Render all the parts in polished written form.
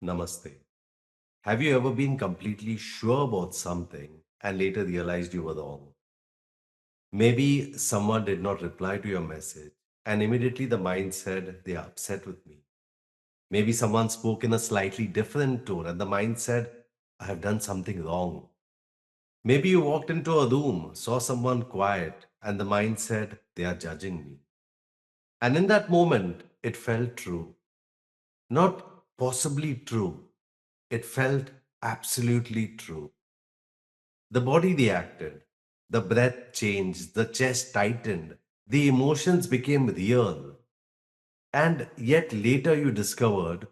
Namaste. Have you ever been completely sure about something and later realized you were wrong? Maybe someone did not reply to your message and immediately the mind said they are upset with me. Maybe someone spoke in a slightly different tone and the mind said, I have done something wrong. Maybe you walked into a room, saw someone quiet, and the mind said, they are judging me. And in that moment, it felt true. Not possibly true. It felt absolutely true. The body reacted, the breath changed, the chest tightened, the emotions became real. And yet later you discovered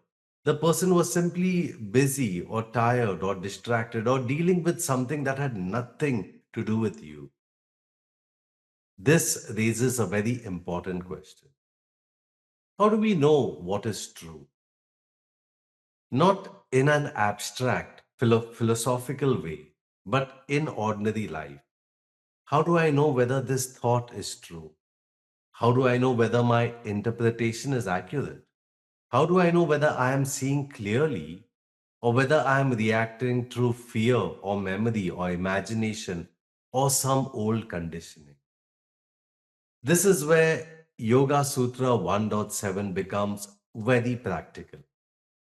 the person was simply busy or tired or distracted or dealing with something that had nothing to do with you. This raises a very important question. How do we know what is true? Not in an abstract, philosophical way, but in ordinary life. How do I know whether this thought is true? How do I know whether my interpretation is accurate? How do I know whether I am seeing clearly or whether I am reacting through fear or memory or imagination or some old conditioning? This is where Yoga Sutra 1.7 becomes very practical.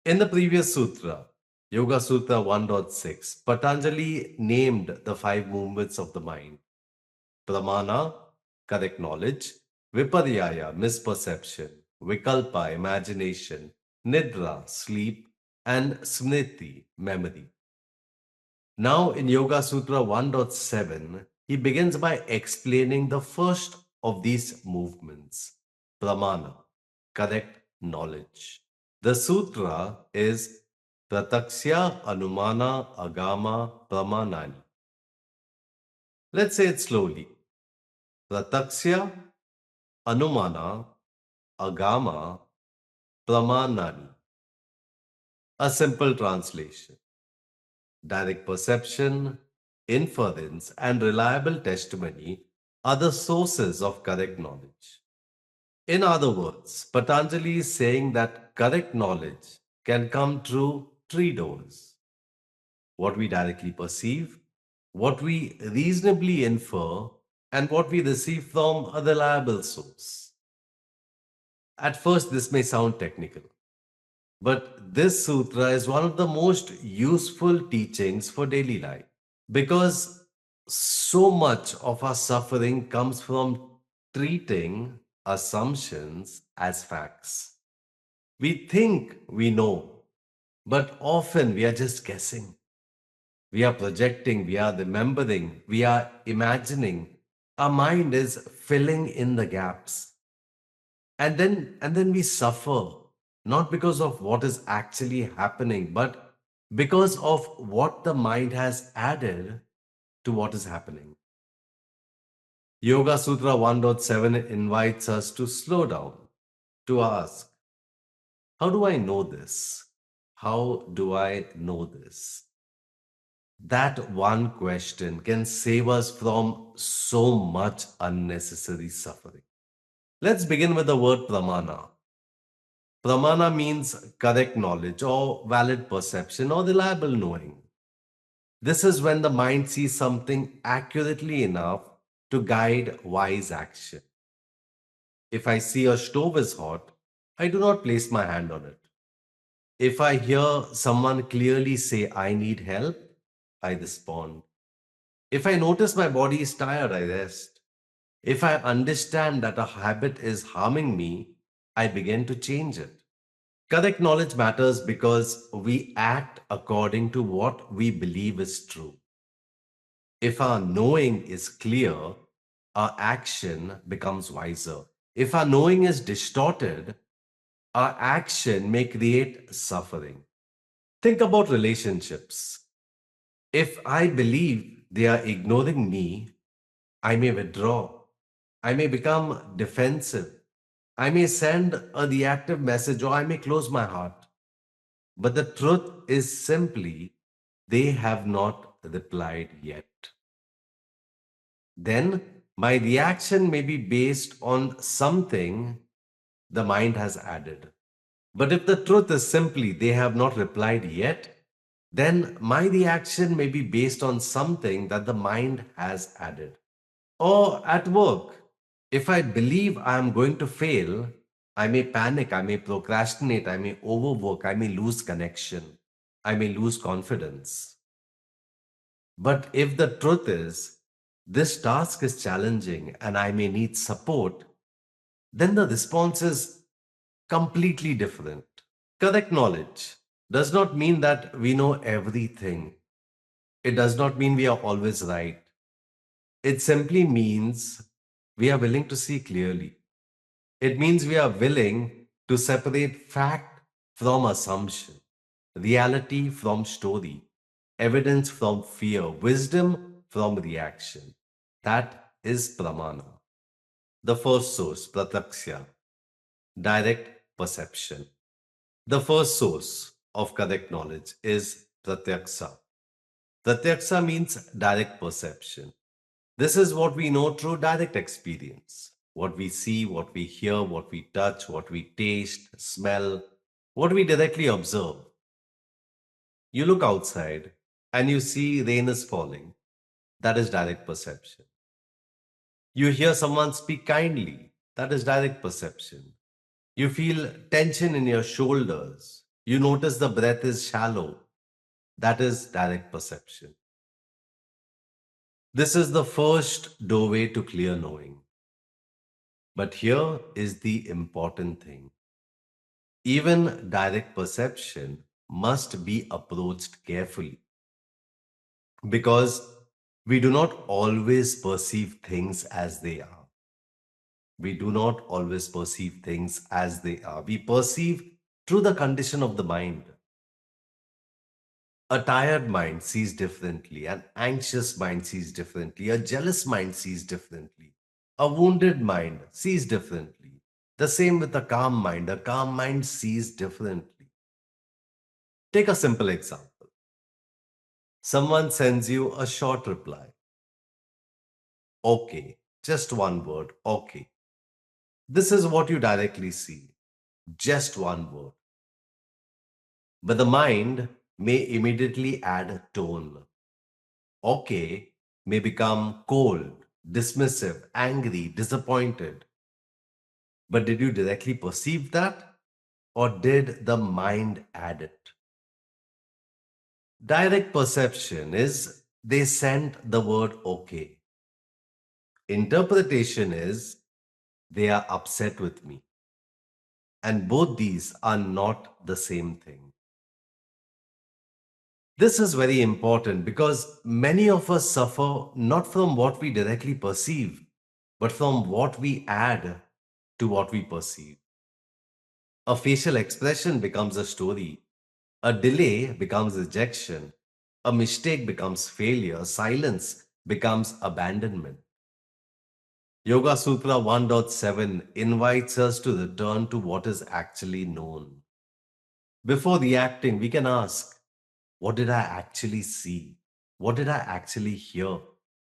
In the previous sutra, Yoga Sutra 1.6, Patanjali named the five movements of the mind: Pramāṇa, correct knowledge; Viparyaya, misperception; Vikalpa, imagination; Nidra, sleep; and Smriti, memory. Now, in Yoga Sutra 1.7, he begins by explaining the first of these movements, Pramāṇa, correct knowledge. The sutra is Pratyakṣānumānāgamāḥ. Let's say it slowly. Pratyakṣa, Anumāna, Āgama, Pramāṇāni. A simple translation. Direct perception, inference, and reliable testimony are the sources of correct knowledge. In other words, Patanjali is saying that correct knowledge can come through three doors: what we directly perceive, what we reasonably infer, and what we receive from a reliable source. At first, this may sound technical, but this sutra is one of the most useful teachings for daily life because so much of our suffering comes from treating assumptions as facts. We think we know, but often we are just guessing. We are projecting, we are remembering, we are imagining. Our mind is filling in the gaps. And then we suffer, not because of what is actually happening, but because of what the mind has added to what is happening. Yoga Sutra 1.7 invites us to slow down, to ask, how do I know this? How do I know this? That one question can save us from so much unnecessary suffering. Let's begin with the word pramana. Pramana means correct knowledge or valid perception or reliable knowing. This is when the mind sees something accurately enough to guide wise action. If I see a stove is hot, I do not place my hand on it. If I hear someone clearly say, I need help, I respond. If I notice my body is tired, I rest. If I understand that a habit is harming me, I begin to change it. Correct knowledge matters because we act according to what we believe is true. If our knowing is clear, our action becomes wiser. If our knowing is distorted, our action may create suffering. Think about relationships. If I believe they are ignoring me, I may withdraw. I may become defensive. I may send a reactive message or I may close my heart. But the truth is simply they have not replied yet. Then my reaction may be based on something the mind has added. But if the truth is simply they have not replied yet, then my reaction may be based on something that the mind has added. Or at work, if I believe I am going to fail, I may panic, I may procrastinate, I may overwork, I may lose connection, I may lose confidence. But if the truth is, this task is challenging and I may need support, then the response is completely different. Correct knowledge does not mean that we know everything. It does not mean we are always right. It simply means we are willing to see clearly. It means we are willing to separate fact from assumption, reality from story, evidence from fear, wisdom from reaction. That is Pramāṇa. The first source, Pratyakṣa, direct perception. The first source of correct knowledge is Pratyakṣa. Pratyakṣa means direct perception. This is what we know through direct experience. What we see, what we hear, what we touch, what we taste, smell, what we directly observe. You look outside and you see rain is falling. That is direct perception. You hear someone speak kindly. That is direct perception. You feel tension in your shoulders. You notice the breath is shallow. That is direct perception. This is the first doorway to clear knowing. But here is the important thing. Even direct perception must be approached carefully because we do not always perceive things as they are. We do not always perceive things as they are. We perceive through the condition of the mind. A tired mind sees differently, an anxious mind sees differently, a jealous mind sees differently, a wounded mind sees differently. The same with a calm mind. A calm mind sees differently. Take a simple example. Someone sends you a short reply. Okay, just one word, okay. This is what you directly see, just one word. But the mind may immediately add tone. Okay may become cold, dismissive, angry, disappointed. But did you directly perceive that? Or did the mind add it? Direct perception is they sent the word okay. Interpretation is they are upset with me. And both these are not the same thing. This is very important because many of us suffer not from what we directly perceive, but from what we add to what we perceive. A facial expression becomes a story, a delay becomes rejection, a mistake becomes failure, silence becomes abandonment. Yoga Sutra 1.7 invites us to return to what is actually known. Before reacting, we can ask, what did I actually see? What did I actually hear?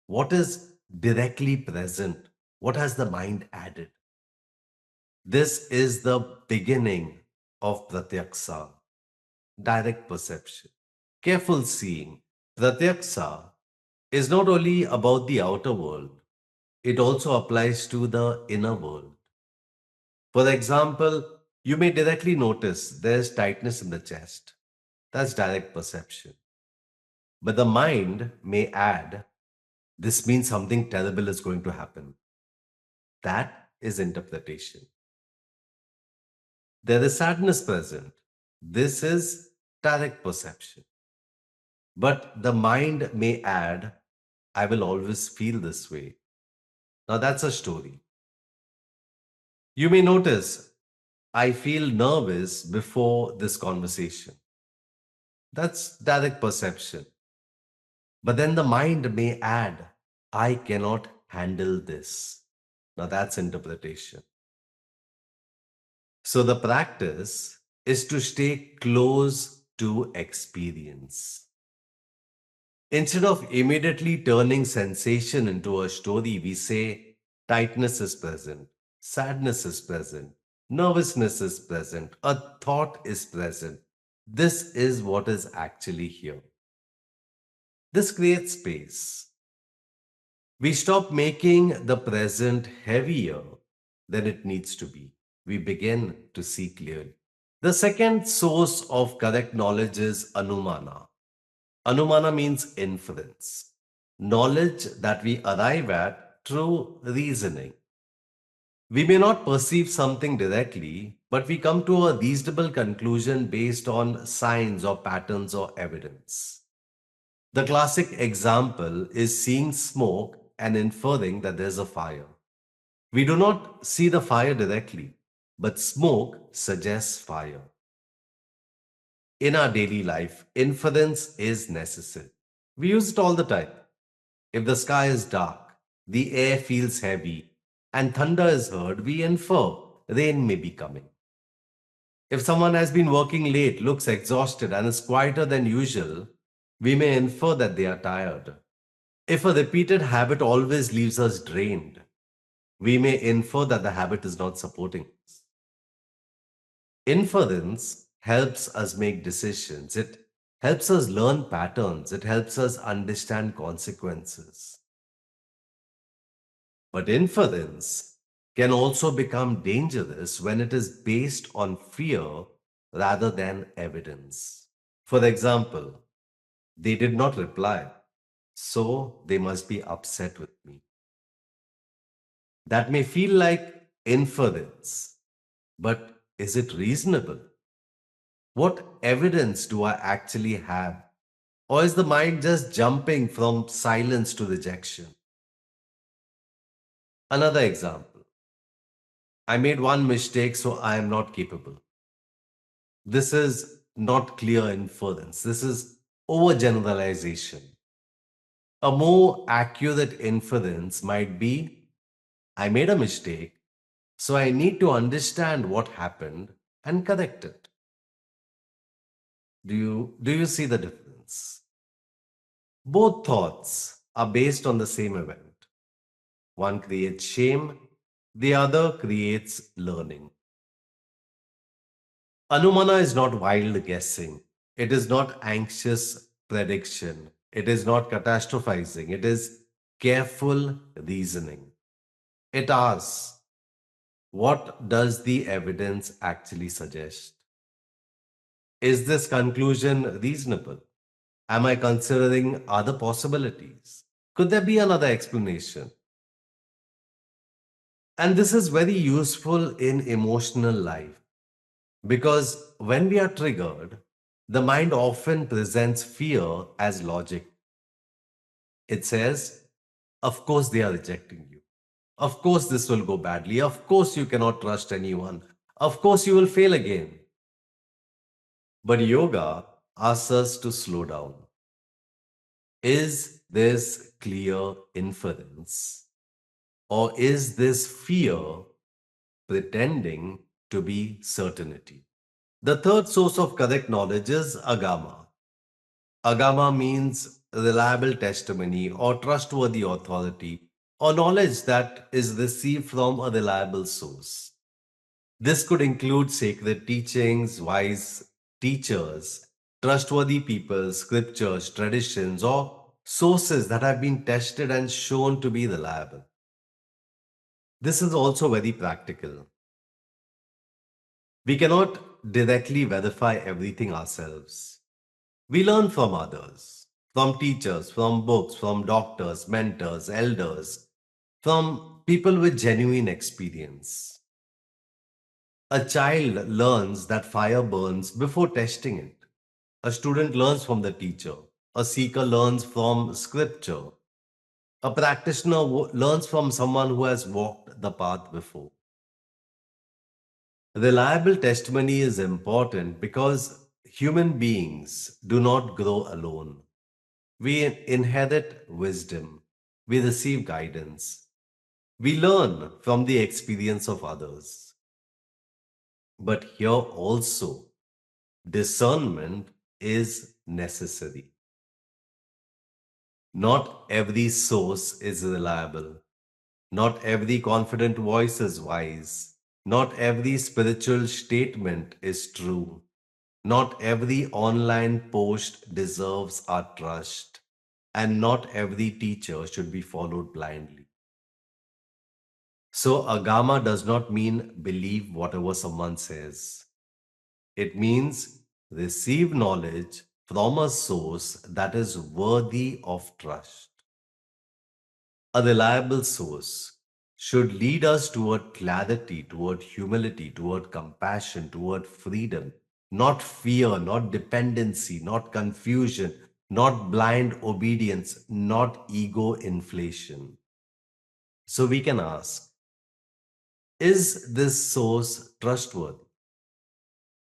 What is directly present? What has the mind added? This is the beginning of Pratyakṣa, direct perception. Careful seeing. Pratyakṣa is not only about the outer world, it also applies to the inner world. For example, you may directly notice there's tightness in the chest. That's direct perception. But the mind may add, this means something terrible is going to happen. That is interpretation. There is sadness present. This is direct perception. But the mind may add, I will always feel this way. Now that's a story. You may notice, I feel nervous before this conversation. That's direct perception. But then the mind may add, I cannot handle this. Now that's interpretation. So the practice is to stay close to experience. Instead of immediately turning sensation into a story, we say tightness is present, sadness is present, nervousness is present, a thought is present. This is what is actually here. This creates space. We stop making the present heavier than it needs to be. We begin to see clearly. The second source of correct knowledge is Anumāna. Anumāna means inference, knowledge that we arrive at through reasoning. We may not perceive something directly, but we come to a reasonable conclusion based on signs or patterns or evidence. The classic example is seeing smoke and inferring that there's a fire. We do not see the fire directly, but smoke suggests fire. In our daily life, inference is necessary. We use it all the time. If the sky is dark, the air feels heavy, and thunder is heard, we infer rain may be coming. If someone has been working late, looks exhausted, and is quieter than usual, we may infer that they are tired. If a repeated habit always leaves us drained, we may infer that the habit is not supporting us. Inference helps us make decisions. It helps us learn patterns. It helps us understand consequences. But inference can also become dangerous when it is based on fear rather than evidence. For example, they did not reply, so they must be upset with me. That may feel like inference, but is it reasonable? What evidence do I actually have? Or is the mind just jumping from silence to rejection? Another example. I made one mistake, so I am not capable. This is not clear inference. This is overgeneralization. A more accurate inference might be I made a mistake, so I need to understand what happened and correct it. Do you see the difference? Both thoughts are based on the same event. One creates shame, the other creates learning. Anumana is not wild guessing. It is not anxious prediction. It is not catastrophizing. It is careful reasoning. It asks, what does the evidence actually suggest? Is this conclusion reasonable? Am I considering other possibilities? Could there be another explanation? And this is very useful in emotional life because when we are triggered, the mind often presents fear as logic. It says, of course, they are rejecting you. Of course, this will go badly. Of course, you cannot trust anyone. Of course, you will fail again. But yoga asks us to slow down. Is this clear inference? Or is this fear pretending to be certainty? The third source of correct knowledge is Āgama. Āgama means reliable testimony or trustworthy authority or knowledge that is received from a reliable source. This could include sacred teachings, wise teachers, trustworthy people, scriptures, traditions, or sources that have been tested and shown to be reliable. This is also very practical. We cannot directly verify everything ourselves. We learn from others, from teachers, from books, from doctors, mentors, elders, from people with genuine experience. A child learns that fire burns before testing it. A student learns from the teacher. A seeker learns from scripture. A practitioner learns from someone who has walked the path before. Reliable testimony is important because human beings do not grow alone. We inherit wisdom. We receive guidance. We learn from the experience of others. But here also, discernment is necessary. Not every source is reliable. Not every confident voice is wise. Not every spiritual statement is true. Not every online post deserves our trust. And not every teacher should be followed blindly. So, Agama does not mean believe whatever someone says. It means receive knowledge from a source that is worthy of trust. A reliable source should lead us toward clarity, toward humility, toward compassion, toward freedom, not fear, not dependency, not confusion, not blind obedience, not ego inflation. So we can ask, is this source trustworthy?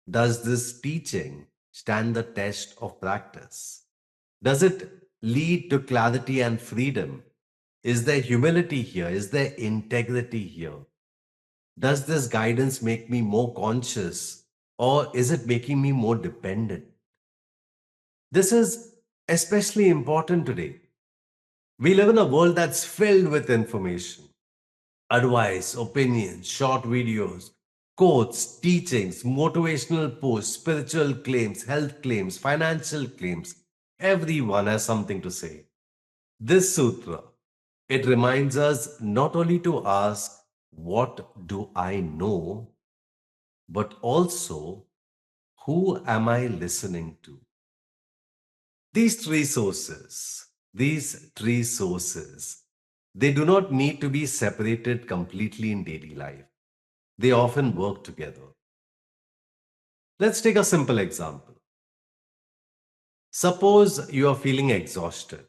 Does this teaching stand the test of practice? Does it lead to clarity and freedom? Is there humility here? Is there integrity here? Does this guidance make me more conscious or is it making me more dependent? This is especially important today. We live in a world that's filled with information, advice, opinions, short videos, quotes, teachings, motivational posts, spiritual claims, health claims, financial claims. Everyone has something to say. This sutra, it reminds us not only to ask, what do I know, but also, who am I listening to? These three sources, they do not need to be separated completely in daily life. They often work together. Let's take a simple example. Suppose you are feeling exhausted.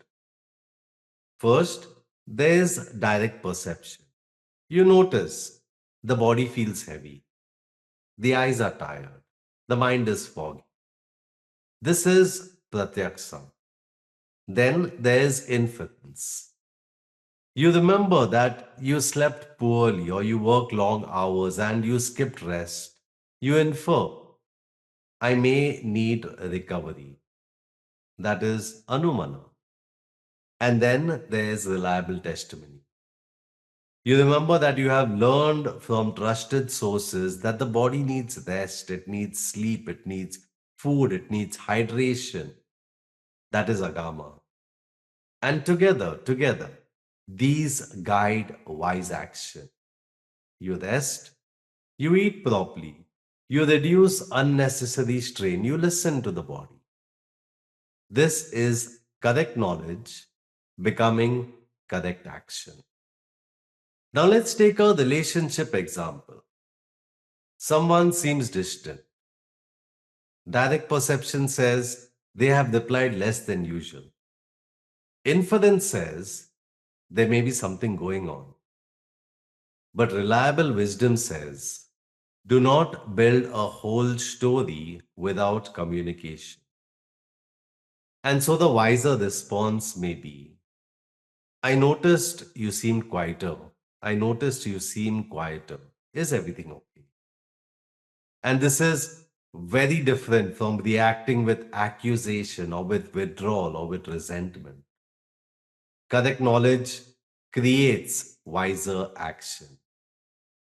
First, there's direct perception. You notice the body feels heavy, the eyes are tired, the mind is foggy. This is Pratyakṣa. Then there's inference. You remember that you slept poorly or you worked long hours and you skipped rest. You infer, I may need recovery. That is Anumāna. And then there's reliable testimony. You remember that you have learned from trusted sources that the body needs rest, it needs sleep, it needs food, it needs hydration. That is Āgama. And together, these guide wise action. You rest, you eat properly, you reduce unnecessary strain, you listen to the body. This is correct knowledge becoming correct action. Now let's take a relationship example. Someone seems distant. Direct perception says they have replied less than usual. Inference says there may be something going on. But reliable wisdom says do not build a whole story without communication. And so the wiser response may be, I noticed you seemed quieter. I noticed you seem quieter. Is everything okay? And this is very different from reacting with accusation or with withdrawal or with resentment. Correct knowledge creates wiser action.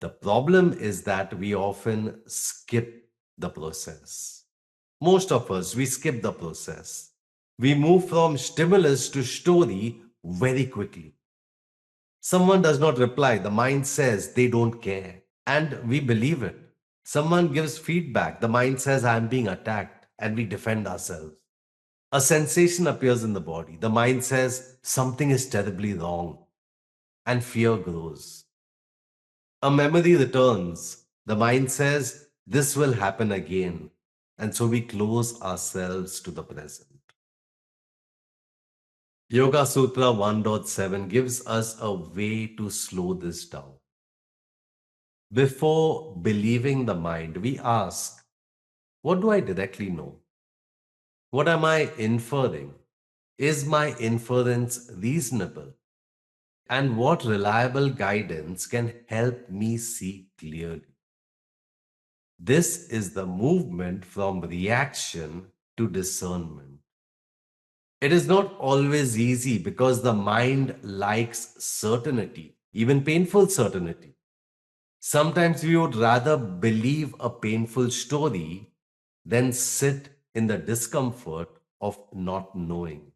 The problem is that we often skip the process. Most of us, we skip the process. We move from stimulus to story very quickly. Someone does not reply, the mind says they don't care, and we believe it. Someone gives feedback, the mind says I'm being attacked, and we defend ourselves. A sensation appears in the body, the mind says something is terribly wrong, and fear grows. A memory returns, the mind says this will happen again, and so we close ourselves to the present. Yoga Sutra 1.7 gives us a way to slow this down. Before believing the mind, we ask, what do I directly know? What am I inferring? Is my inference reasonable? And what reliable guidance can help me see clearly? This is the movement from reaction to discernment. It is not always easy because the mind likes certainty, even painful certainty. Sometimes we would rather believe a painful story than sit in the discomfort of not knowing.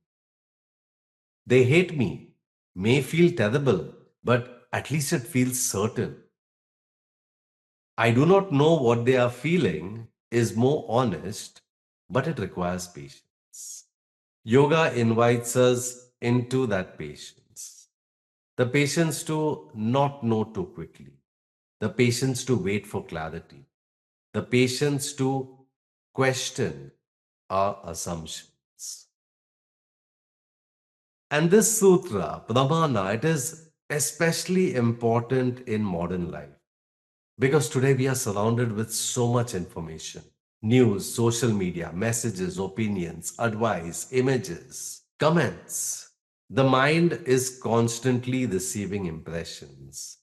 They hate me, may feel terrible, but at least it feels certain. I do not know what they are feeling is more honest, but it requires patience. Yoga invites us into that patience. The patience to not know too quickly, the patience to wait for clarity, the patience to question our assumptions. And this sutra, Pramāṇa, it is especially important in modern life because today we are surrounded with so much information: news, social media, messages, opinions, advice, images, comments. The mind is constantly receiving impressions.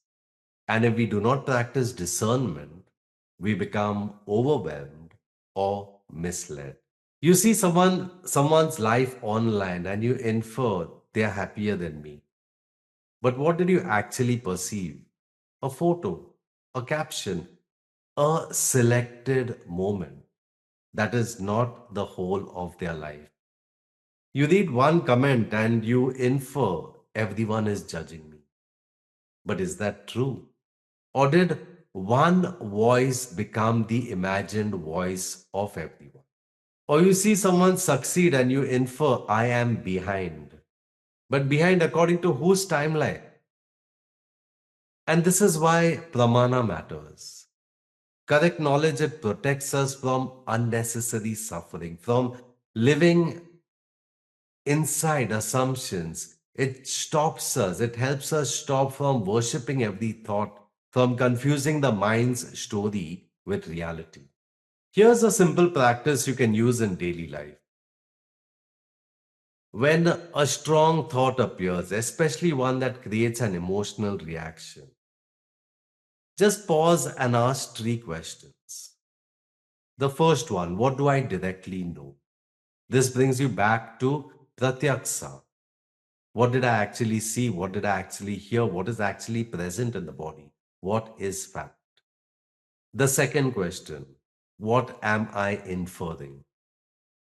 And if we do not practice discernment, we become overwhelmed or misled. You see someone's life online and you infer they are happier than me. But what did you actually perceive? A photo, a caption, a selected moment. That is not the whole of their life. You read one comment and you infer everyone is judging me. But is that true? Or did one voice become the imagined voice of everyone? Or you see someone succeed and you infer, I am behind. But behind according to whose timeline? And this is why pramana matters. Correct knowledge, it protects us from unnecessary suffering, from living inside assumptions. It stops us, it helps us stop from worshipping every thought, from confusing the mind's story with reality. Here's a simple practice you can use in daily life. When a strong thought appears, especially one that creates an emotional reaction, just pause and ask three questions. The first one, what do I directly know? This brings you back to Pratyakṣa. What did I actually see? What did I actually hear? What is actually present in the body? What is fact? The second question, what am I inferring?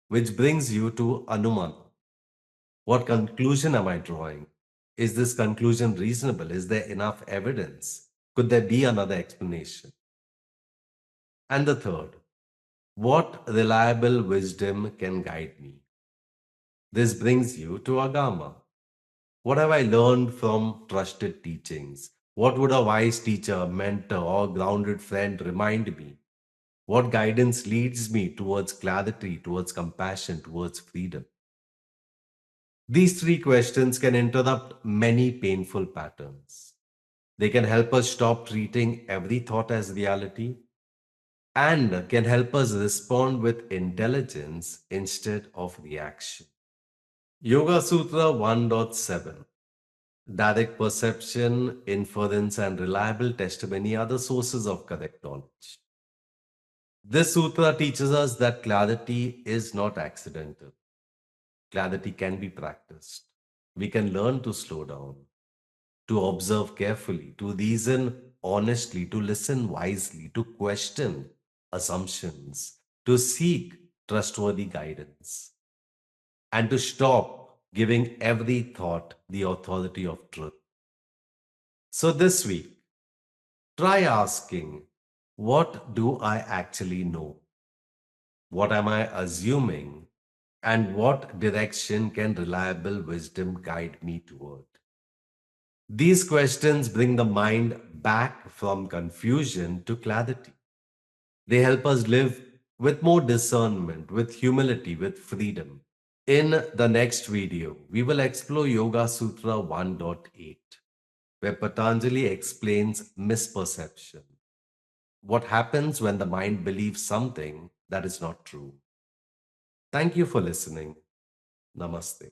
Which brings you to Anumāna. What conclusion am I drawing? Is this conclusion reasonable? Is there enough evidence? Could there be another explanation? And the third, what reliable wisdom can guide me? This brings you to Āgama. What have I learned from trusted teachings? What would a wise teacher, mentor, or grounded friend remind me? What guidance leads me towards clarity, towards compassion, towards freedom? These three questions can interrupt many painful patterns. They can help us stop treating every thought as reality and can help us respond with intelligence instead of reaction. Yoga Sutra 1.7. Direct perception, inference, and reliable testimony are the sources of correct knowledge. This sutra teaches us that clarity is not accidental. Clarity can be practiced. We can learn to slow down, to observe carefully, to reason honestly, to listen wisely, to question assumptions, to seek trustworthy guidance, and to stop giving every thought the authority of truth. So this week, try asking, what do I actually know? What am I assuming? And what direction can reliable wisdom guide me toward? These questions bring the mind back from confusion to clarity. They help us live with more discernment, with humility, with freedom. In the next video, we will explore Yoga Sutra 1.8, where Patanjali explains misperception. What happens when the mind believes something that is not true? Thank you for listening. Namaste.